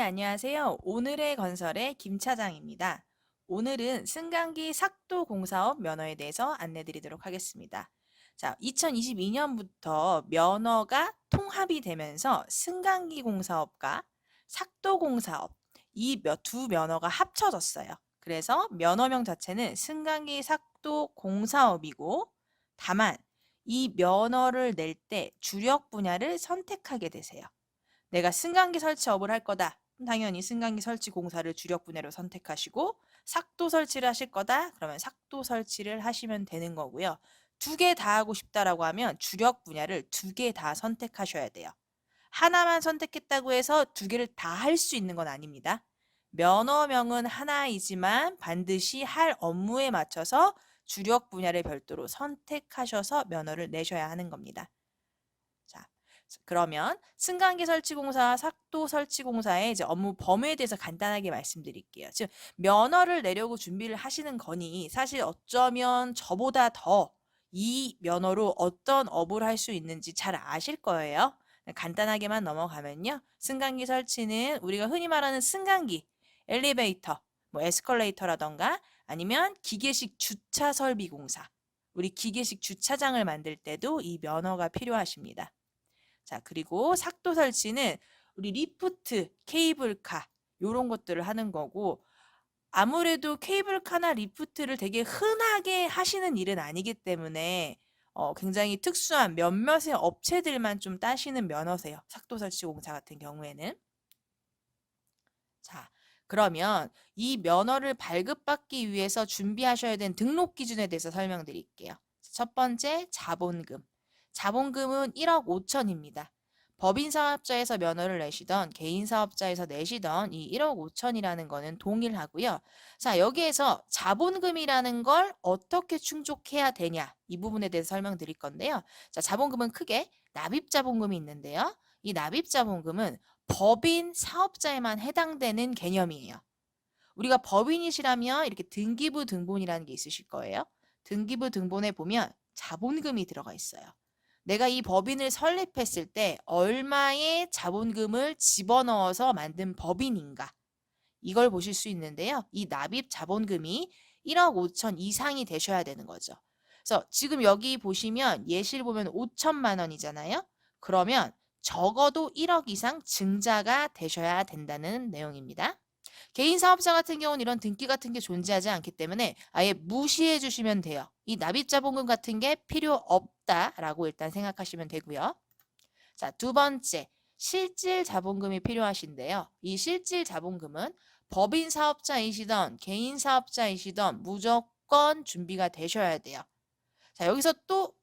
안녕하세요. 오늘의 건설의 김 차장입니다. 오늘은 승강기 삭도 공사업 면허에 대해서 안내드리도록 하겠습니다. 자, 2022년부터 면허가 통합이 되면서 승강기 공사업과 삭도 공사업 이 두 면허가 합쳐졌어요. 그래서 면허명 자체는 승강기 삭도 공사업이고 다만 이 면허를 낼 때 주력 분야를 선택하게 되세요. 내가 승강기 설치업을 할 거다. 당연히 승강기 설치 공사를 주력 분야로 선택하시고 삭도 설치를 하실 거다. 그러면 삭도 설치를 하시면 되는 거고요. 두 개 다 하고 싶다라고 하면 주력 분야를 두 개 다 선택하셔야 돼요. 하나만 선택했다고 해서 두 개를 다 할 수 있는 건 아닙니다. 면허명은 하나이지만 반드시 할 업무에 맞춰서 주력 분야를 별도로 선택하셔서 면허를 내셔야 하는 겁니다. 자, 그러면 승강기 설치공사, 삭도 설치공사의 이제 업무 범위에 대해서 간단하게 말씀드릴게요. 지금 면허를 내려고 준비를 하시는 거니 사실 어쩌면 저보다 더 이 면허로 어떤 업을 할 수 있는지 잘 아실 거예요. 간단하게만 넘어가면요. 승강기 설치는 우리가 흔히 말하는 승강기, 엘리베이터, 뭐 에스컬레이터라던가 아니면 기계식 주차 설비 공사. 우리 기계식 주차장을 만들 때도 이 면허가 필요하십니다. 자, 그리고 삭도 설치는 우리 리프트, 케이블카 요런 것들을 하는 거고 아무래도 케이블카나 리프트를 되게 흔하게 하시는 일은 아니기 때문에 굉장히 특수한 몇몇의 업체들만 좀 따시는 면허세요. 삭도 설치 공사 같은 경우에는. 자, 그러면 이 면허를 발급받기 위해서 준비하셔야 되는 등록 기준에 대해서 설명드릴게요. 첫 번째, 자본금. 자본금은 1억 5천입니다. 법인 사업자에서 면허를 내시던 개인 사업자에서 내시던 이 1억 5천이라는 거는 동일하고요. 자, 여기에서 자본금이라는 걸 어떻게 충족해야 되냐 이 부분에 대해서 설명드릴 건데요. 자, 자본금은 크게 납입 자본금이 있는데요. 이 납입 자본금은 법인 사업자에만 해당되는 개념이에요. 우리가 법인이시라면 이렇게 등기부 등본이라는 게 있으실 거예요. 등기부 등본에 보면 자본금이 들어가 있어요. 내가 이 법인을 설립했을 때 얼마의 자본금을 집어넣어서 만든 법인인가 이걸 보실 수 있는데요. 이 납입 자본금이 1억 5천 이상이 되셔야 되는 거죠. 그래서 지금 여기 보시면 예시를 보면 5천만 원이잖아요. 그러면 적어도 1억 이상 증자가 되셔야 된다는 내용입니다. 개인 사업자 같은 경우는 이런 등기 같은 게 존재하지 않기 때문에 아예 무시해 주시면 돼요. 이 납입자본금 같은 게 필요 없다라고 일단 생각하시면 되고요. 자, 두 번째, 실질 자본금이 필요하신데요. 이 실질 자본금은 법인 사업자이시던 개인 사업자이시던 무조건 준비가 되셔야 돼요. 자, 여기서 또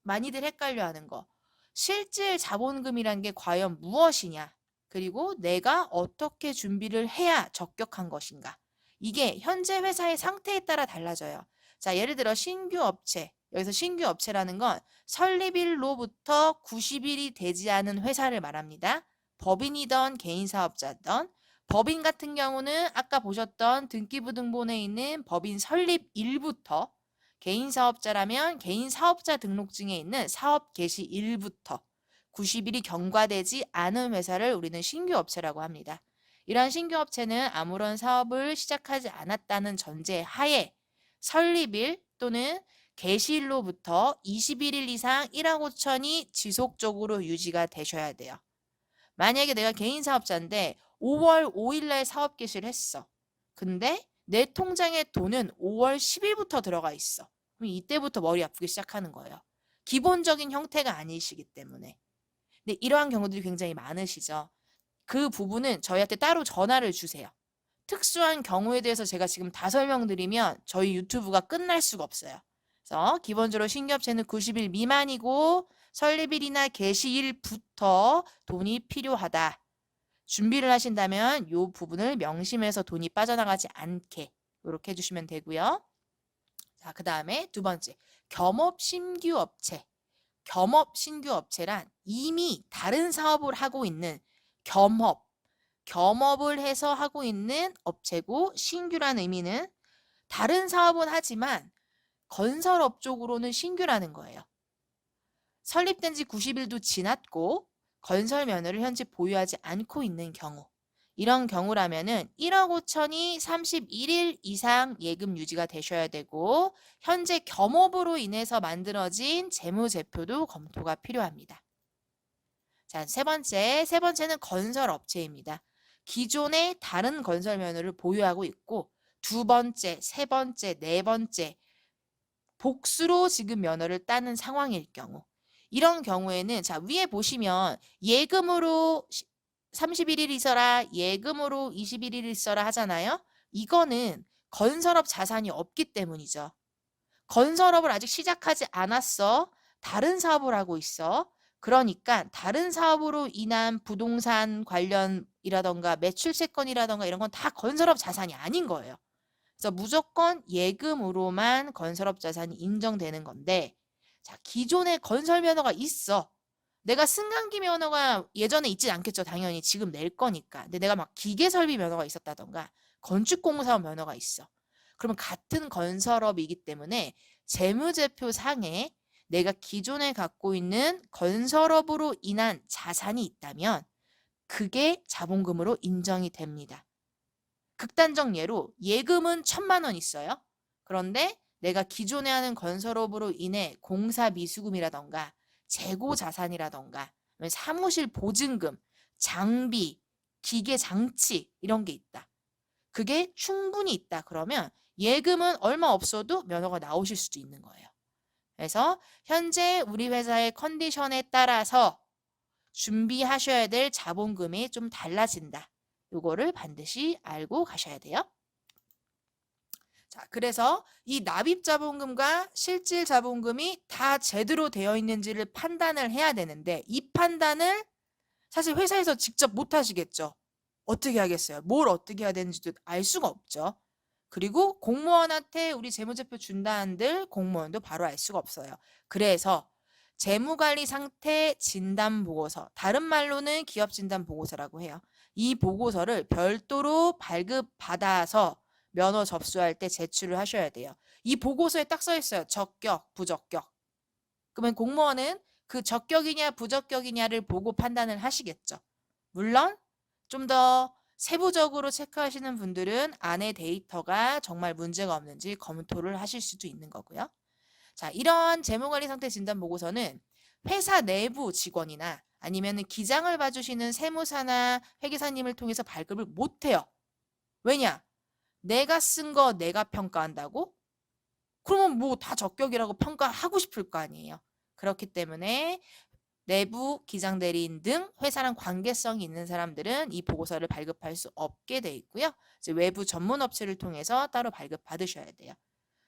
많이들 헷갈려 하는 거. 실질 자본금이란 게 과연 무엇이냐? 그리고 내가 어떻게 준비를 해야 적격한 것인가? 이게 현재 회사의 상태에 따라 달라져요. 자, 예를 들어 신규 업체. 여기서 신규 업체라는 건 설립일로부터 90일이 되지 않은 회사를 말합니다. 법인이던 개인 사업자든 법인 같은 경우는 아까 보셨던 등기부등본에 있는 법인 설립일부터 개인 사업자라면 개인 사업자 등록증에 있는 사업 개시 일부터 90일이 경과되지 않은 회사를 우리는 신규 업체라고 합니다. 이러한 신규 업체는 아무런 사업을 시작하지 않았다는 전제 하에 설립일 또는 개시일로부터 21일 이상 1억 5천이 지속적으로 유지가 되셔야 돼요. 만약에 내가 개인 사업자인데 5월 5일 날 사업 개시를 했어. 근데 내 통장에 돈은 5월 10일부터 들어가 있어. 그럼 이때부터 머리 아프기 시작하는 거예요. 기본적인 형태가 아니시기 때문에. 근데 이러한 경우들이 굉장히 많으시죠. 그 부분은 저희한테 따로 전화를 주세요. 특수한 경우에 대해서 제가 지금 다 설명드리면 저희 유튜브가 끝날 수가 없어요. 그래서 기본적으로 신규업체는 90일 미만이고 설립일이나 개시일부터 돈이 필요하다. 준비를 하신다면 이 부분을 명심해서 돈이 빠져나가지 않게 이렇게 해주시면 되고요. 자, 그 다음에 두 번째, 겸업 신규 업체. 겸업 신규 업체란 이미 다른 사업을 하고 있는 겸업을 해서 하고 있는 업체고 신규란 의미는 다른 사업은 하지만 건설업 쪽으로는 신규라는 거예요. 설립된 지 90일도 지났고 건설 면허를 현재 보유하지 않고 있는 경우 이런 경우라면은 1억 5천이 31일 이상 예금 유지가 되셔야 되고 현재 겸업으로 인해서 만들어진 재무제표도 검토가 필요합니다. 자, 세 번째는 건설업체입니다. 기존에 다른 건설 면허를 보유하고 있고 두 번째, 세 번째, 네 번째 복수로 지금 면허를 따는 상황일 경우 이런 경우에는 자 위에 보시면 예금으로 31일 있어라 예금으로 21일 있어라 하잖아요. 이거는 건설업 자산이 없기 때문이죠. 건설업을 아직 시작하지 않았어. 다른 사업을 하고 있어. 그러니까 다른 사업으로 인한 부동산 관련이라던가 매출채권이라던가 이런 건 다 건설업 자산이 아닌 거예요. 그래서 무조건 예금으로만 건설업 자산이 인정되는 건데 자, 기존에 건설 면허가 있어. 내가 승강기 면허가 예전에 있진 않겠죠. 당연히 지금 낼 거니까. 근데 내가 막 기계 설비 면허가 있었다던가 건축공사업 면허가 있어. 그러면 같은 건설업이기 때문에 재무제표 상에 내가 기존에 갖고 있는 건설업으로 인한 자산이 있다면 그게 자본금으로 인정이 됩니다. 극단적 예로 예금은 1,000만 원 있어요. 그런데 내가 기존에 하는 건설업으로 인해 공사 미수금이라던가 재고 자산이라던가 사무실 보증금, 장비, 기계 장치 이런 게 있다. 그게 충분히 있다. 그러면 예금은 얼마 없어도 면허가 나오실 수도 있는 거예요. 그래서 현재 우리 회사의 컨디션에 따라서 준비하셔야 될 자본금이 좀 달라진다. 요거를 반드시 알고 가셔야 돼요. 자, 그래서 이 납입 자본금과 실질 자본금이 다 제대로 되어 있는지를 판단을 해야 되는데 이 판단을 사실 회사에서 직접 못 하시겠죠. 어떻게 하겠어요? 뭘 어떻게 해야 되는지도 알 수가 없죠. 그리고 공무원한테 우리 재무제표 준다 한들 공무원도 바로 알 수가 없어요. 그래서 재무관리 상태 진단 보고서, 다른 말로는 기업 진단 보고서라고 해요. 이 보고서를 별도로 발급받아서 면허 접수할 때 제출을 하셔야 돼요. 이 보고서에 딱 써 있어요. 적격, 부적격. 그러면 공무원은 그 적격이냐 부적격이냐를 보고 판단을 하시겠죠. 물론 좀 더 세부적으로 체크하시는 분들은 안에 데이터가 정말 문제가 없는지 검토를 하실 수도 있는 거고요. 자, 이러한 재무관리 상태 진단 보고서는 회사 내부 직원이나 아니면 기장을 봐주시는 세무사나 회계사님을 통해서 발급을 못해요. 왜냐? 내가 쓴 거 내가 평가한다고? 그러면 뭐 다 적격이라고 평가하고 싶을 거 아니에요. 그렇기 때문에 내부 기장 대리인 등 회사랑 관계성이 있는 사람들은 이 보고서를 발급할 수 없게 돼 있고요. 이제 외부 전문 업체를 통해서 따로 발급 받으셔야 돼요.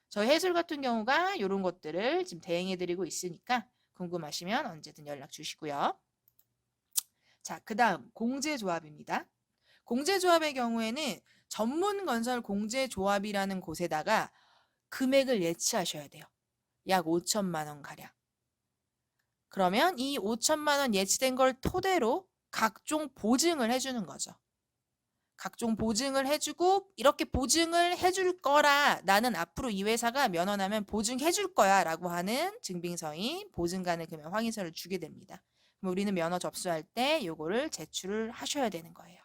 저희 해술 같은 경우가 이런 것들을 지금 대행해 드리고 있으니까 궁금하시면 언제든 연락 주시고요. 자, 그다음 공제조합입니다. 공제조합의 경우에는 전문건설 공제조합이라는 곳에다가 금액을 예치하셔야 돼요. 약 5천만 원 가량. 그러면 이 5천만 원 예치된 걸 토대로 각종 보증을 해주는 거죠. 각종 보증을 해주고 이렇게 보증을 해줄 거라 나는 앞으로 이 회사가 면허 나면 보증해줄 거야 라고 하는 증빙서인 보증간의 금액 확인서를 주게 됩니다. 그럼 우리는 면허 접수할 때 요거를 제출을 하셔야 되는 거예요.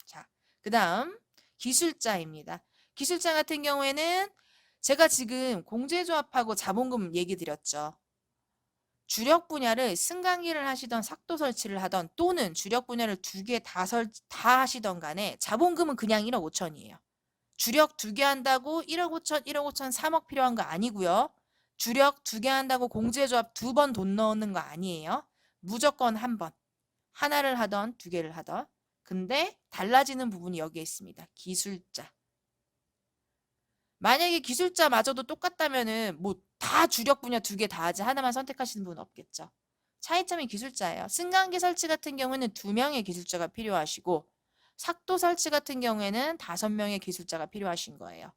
자, 그 다음 기술자입니다. 기술자 같은 경우에는 제가 지금 공제조합하고 자본금 얘기 드렸죠. 주력 분야를 승강기를 하시던 삭도 설치를 하던 또는 주력 분야를 두 개 다 하시던 간에 자본금은 그냥 1억 5천이에요. 주력 두 개 한다고 1억 5천, 1억 5천, 3억 필요한 거 아니고요. 주력 두 개 한다고 공제조합 2번 돈 넣는 거 아니에요. 무조건 한 번. 하나를 하던 두 개를 하던. 근데 달라지는 부분이 여기에 있습니다. 기술자. 만약에 기술자마저도 똑같다면은 뭐 다 주력 분야 두 개 다 하지 하나만 선택하시는 분은 없겠죠. 차이점이 기술자예요. 승강기 설치 같은 경우에는 2명의 기술자가 필요하시고 삭도 설치 같은 경우에는 5명의 기술자가 필요하신 거예요.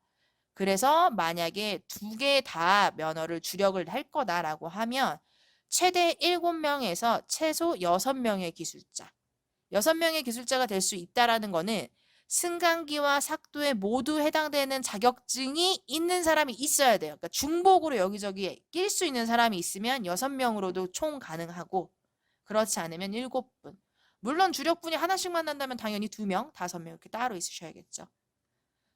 그래서 만약에 두 개 다 면허를 주력을 할 거다라고 하면 최대 7명에서 최소 6명의 기술자. 6명의 기술자가 될 수 있다라는 거는 승강기와 삭도에 모두 해당되는 자격증이 있는 사람이 있어야 돼요. 그러니까 중복으로 여기저기 낄 수 있는 사람이 있으면 6명으로도 총 가능하고 그렇지 않으면 7분. 물론 주력분이 하나씩 만난다면 당연히 2명, 5명 이렇게 따로 있으셔야겠죠.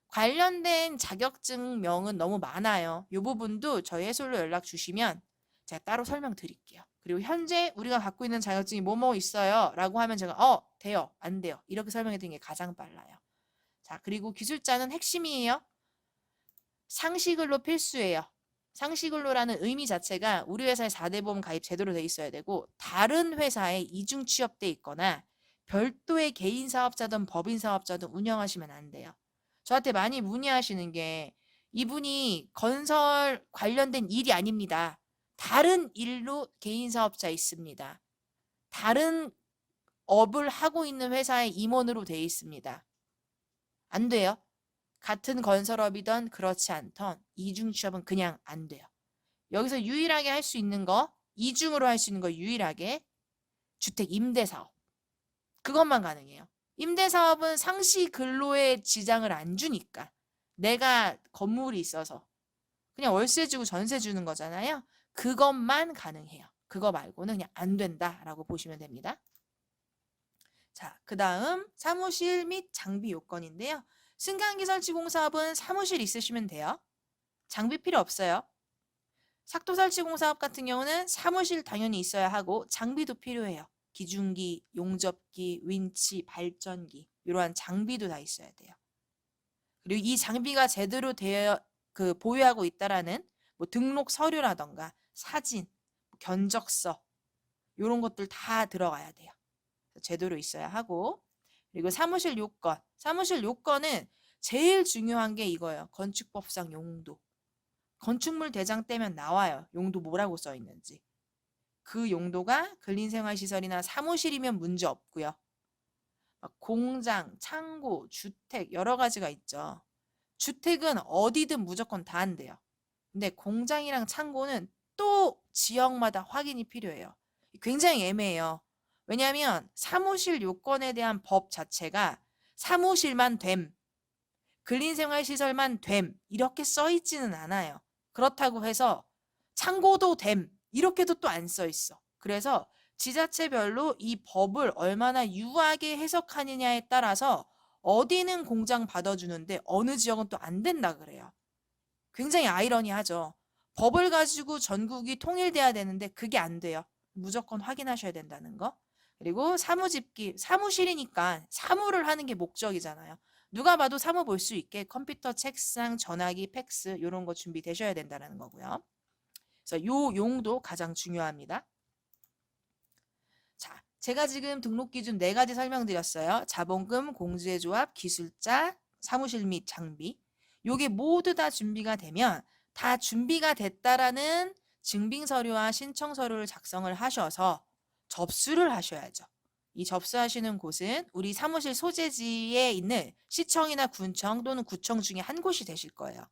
관련된 자격증명은 너무 많아요. 이 부분도 저희 해설로 연락 주시면 제가 따로 설명드릴게요. 그리고 현재 우리가 갖고 있는 자격증이 뭐뭐 있어요 라고 하면 제가 돼요, 안 돼요 이렇게 설명해 드리는 게 가장 빨라요. 자, 그리고 기술자는 핵심이에요. 상시근로 필수예요. 상시근로라는 의미 자체가 우리 회사에 4대 보험 가입 제대로 돼 있어야 되고 다른 회사에 이중 취업돼 있거나 별도의 개인 사업자든 법인 사업자든 운영하시면 안 돼요. 저한테 많이 문의하시는 게 이분이 건설 관련된 일이 아닙니다. 다른 일로 개인 사업자 있습니다. 다른 업을 하고 있는 회사의 임원으로 돼 있습니다. 안 돼요. 같은 건설업이든 그렇지 않던 이중 취업은 그냥 안 돼요. 여기서 유일하게 할 수 있는 거, 이중으로 할 수 있는 거 유일하게 주택 임대 사업. 그것만 가능해요. 임대 사업은 상시 근로에 지장을 안 주니까. 내가 건물이 있어서 그냥 월세 주고 전세 주는 거잖아요. 그것만 가능해요. 그거 말고는 그냥 안 된다라고 보시면 됩니다. 자, 그 다음 사무실 및 장비 요건인데요. 승강기 설치 공사업은 사무실 있으시면 돼요. 장비 필요 없어요. 삭도 설치 공사업 같은 경우는 사무실 당연히 있어야 하고 장비도 필요해요. 기중기, 용접기, 윈치, 발전기 이러한 장비도 다 있어야 돼요. 그리고 이 장비가 제대로 보유하고 있다라는 뭐 등록 서류라던가 사진, 견적서 이런 것들 다 들어가야 돼요. 제대로 있어야 하고 그리고 사무실 요건. 사무실 요건은 제일 중요한 게 이거예요. 건축법상 용도. 건축물 대장 떼면 나와요. 용도 뭐라고 써 있는지. 그 용도가 근린생활시설이나 사무실이면 문제 없고요. 공장, 창고, 주택 여러 가지가 있죠. 주택은 어디든 무조건 다 안 돼요. 근데 공장이랑 창고는 또 지역마다 확인이 필요해요. 굉장히 애매해요. 왜냐하면 사무실 요건에 대한 법 자체가 사무실만 됨, 근린생활시설만 됨 이렇게 써 있지는 않아요. 그렇다고 해서 창고도 됨 이렇게도 또 안 써 있어. 그래서 지자체별로 이 법을 얼마나 유하게 해석하느냐에 따라서 어디는 공장 받아주는데 어느 지역은 또 안 된다 그래요. 굉장히 아이러니하죠. 법을 가지고 전국이 통일돼야 되는데 그게 안 돼요. 무조건 확인하셔야 된다는 거. 그리고 사무집기, 사무실이니까 사무를 하는 게 목적이잖아요. 누가 봐도 사무 볼 수 있게 컴퓨터, 책상, 전화기, 팩스 이런 거 준비되셔야 된다는 거고요. 그래서 요 용도 가장 중요합니다. 자, 제가 지금 등록 기준 4가지 설명드렸어요. 자본금, 공제조합, 기술자, 사무실 및 장비. 요게 모두 다 준비가 되면 다 준비가 됐다라는 증빙 서류와 신청 서류를 작성을 하셔서 접수를 하셔야죠. 이 접수하시는 곳은 우리 사무실 소재지에 있는 시청이나 군청 또는 구청 중에 한 곳이 되실 거예요.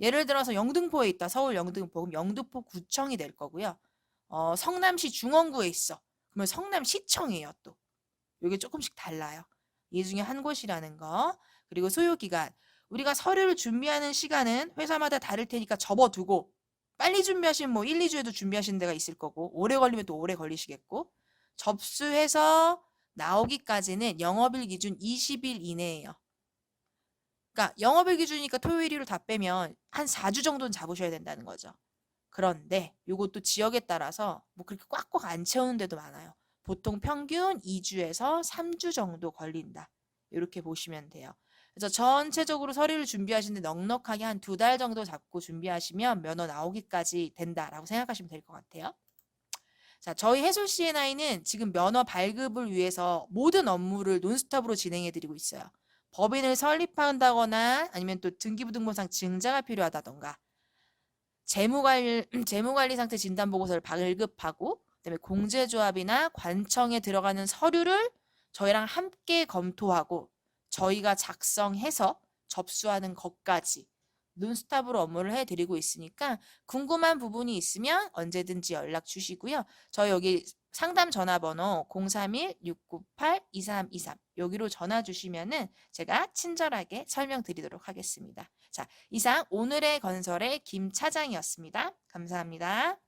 예를 들어서 영등포에 있다. 서울 영등포. 그럼 영등포 구청이 될 거고요. 성남시 중원구에 있어. 그러면 성남시청이에요 또. 이게 조금씩 달라요. 이 중에 한 곳이라는 거. 그리고 소요기간. 우리가 서류를 준비하는 시간은 회사마다 다를 테니까 접어두고 빨리 준비하시면 뭐 1, 2주에도 준비하시는 데가 있을 거고 오래 걸리면 또 오래 걸리시겠고 접수해서 나오기까지는 영업일 기준 20일 이내예요. 그러니까 영업일 기준이니까 토요일, 일요일 다 빼면 한 4주 정도는 잡으셔야 된다는 거죠. 그런데 이것도 지역에 따라서 뭐 그렇게 꽉꽉 안 채우는 데도 많아요. 보통 평균 2주에서 3주 정도 걸린다. 이렇게 보시면 돼요. 그래서 전체적으로 서류를 준비하시는데 넉넉하게 한 2달 정도 잡고 준비하시면 면허 나오기까지 된다라고 생각하시면 될 것 같아요. 자, 저희 해솔 C&I는 지금 면허 발급을 위해서 모든 업무를 논스톱으로 진행해 드리고 있어요. 법인을 설립한다거나 아니면 또 등기부등본상 증자가 필요하다던가 재무관리 상태 진단보고서를 발급하고 그다음에 공제조합이나 관청에 들어가는 서류를 저희랑 함께 검토하고 저희가 작성해서 접수하는 것까지 논스톱으로 업무를 해드리고 있으니까 궁금한 부분이 있으면 언제든지 연락 주시고요. 저희 여기 상담 전화번호 031-698-2323 여기로 전화 주시면은 제가 친절하게 설명드리도록 하겠습니다. 자, 이상 오늘의 건설의 김 차장이었습니다. 감사합니다.